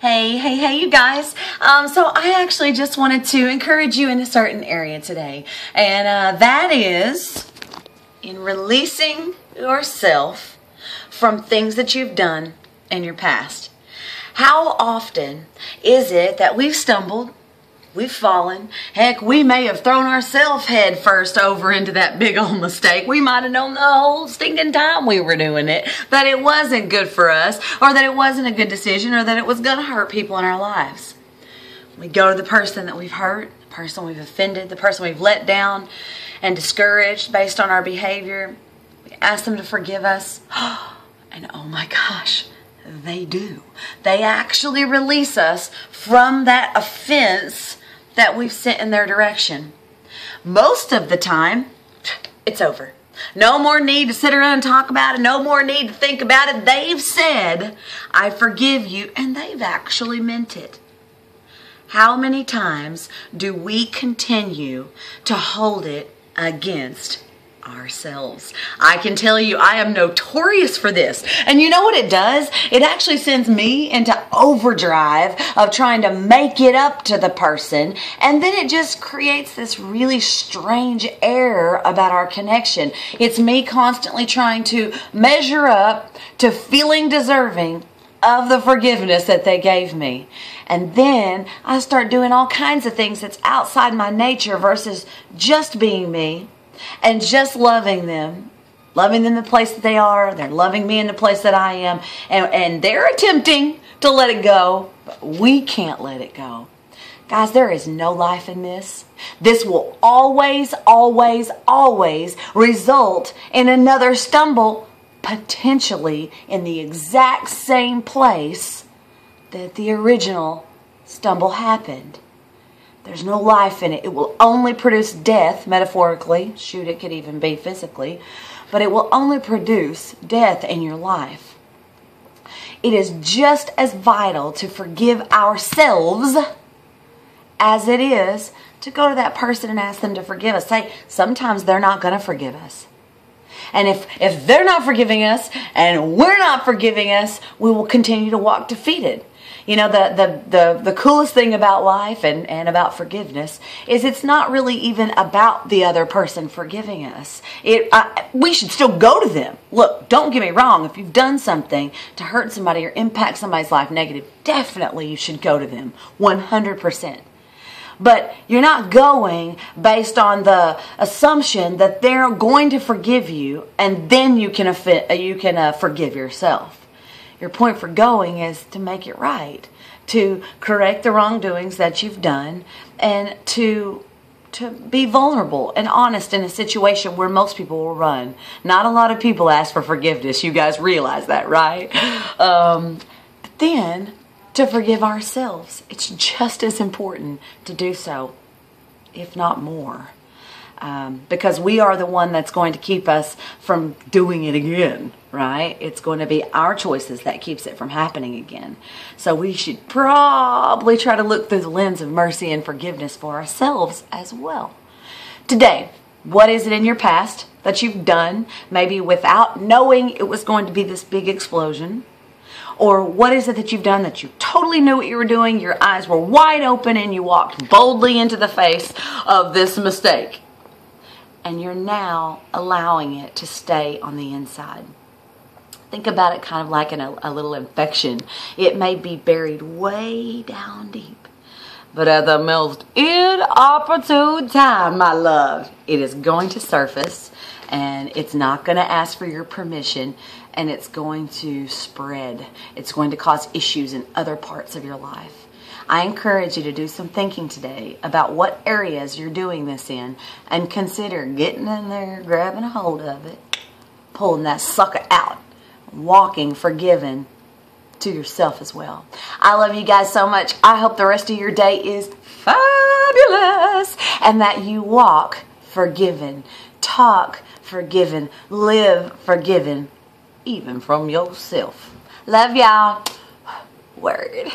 Hey, you guys. So I actually just wanted to encourage you in a certain area today. And that is in releasing yourself from things that you've done in your past. How often is it that we've stumbled, we've fallen, heck, we may have thrown ourselves head first over into that big old mistake. We might have known the whole stinking time we were doing it, that it wasn't good for us, or that it wasn't a good decision, or that it was going to hurt people in our lives. We go to the person that we've hurt, the person we've offended, the person we've let down and discouraged based on our behavior. We ask them to forgive us, and oh my gosh, they do. They actually release us from that offense that we've sent in their direction. Most of the time, it's over. No more need to sit around and talk about it. No more need to think about it. They've said, I forgive you, and they've actually meant it. How many times do we continue to hold it against ourselves? I can tell you, I am notorious for this. And you know what it does? It actually sends me into overdrive of trying to make it up to the person. And then it just creates this really strange air about our connection. It's me constantly trying to measure up to feeling deserving of the forgiveness that they gave me. And then I start doing all kinds of things that's outside my nature versus just being me. And just loving them the place that they are. They're loving me in the place that I am. And they're attempting to let it go, but we can't let it go. Guys, there is no life in this. This will always result in another stumble, potentially in the exact same place that the original stumble happened. There's no life in it. It will only produce death, metaphorically. Shoot, it could even be physically. But it will only produce death in your life. It is just as vital to forgive ourselves as it is to go to that person and ask them to forgive us. Say, sometimes they're not going to forgive us. And if they're not forgiving us and we're not forgiving us, we will continue to walk defeated. You know, the coolest thing about life and about forgiveness is it's not really even about the other person forgiving us. We should still go to them. Look, don't get me wrong. If you've done something to hurt somebody or impact somebody's life negative, definitely you should go to them 100%. But you're not going based on the assumption that they're going to forgive you and then you can forgive yourself. Your point for going is to make it right, to correct the wrongdoings that you've done, and to be vulnerable and honest in a situation where most people will run. Not a lot of people ask for forgiveness. You guys realize that, right? But then to forgive ourselves. It's just as important to do so, if not more. Because we are the one that's going to keep us from doing it again, right? It's going to be our choices that keeps it from happening again. So we should probably try to look through the lens of mercy and forgiveness for ourselves as well. Today, what is it in your past that you've done, maybe without knowing it was going to be this big explosion? Or what is it that you've done that you totally knew what you were doing, your eyes were wide open, and you walked boldly into the face of this mistake? And you're now allowing it to stay on the inside. Think about it kind of like a little infection. It may be buried way down deep. But at the most inopportune time, my love, it is going to surface. And it's not going to ask for your permission. And it's going to spread. It's going to cause issues in other parts of your life. I encourage you to do some thinking today about what areas you're doing this in and consider getting in there, grabbing a hold of it, pulling that sucker out, walking forgiven to yourself as well. I love you guys so much. I hope the rest of your day is fabulous and that you walk forgiven, talk forgiven, live forgiven, even from yourself. Love y'all. Word.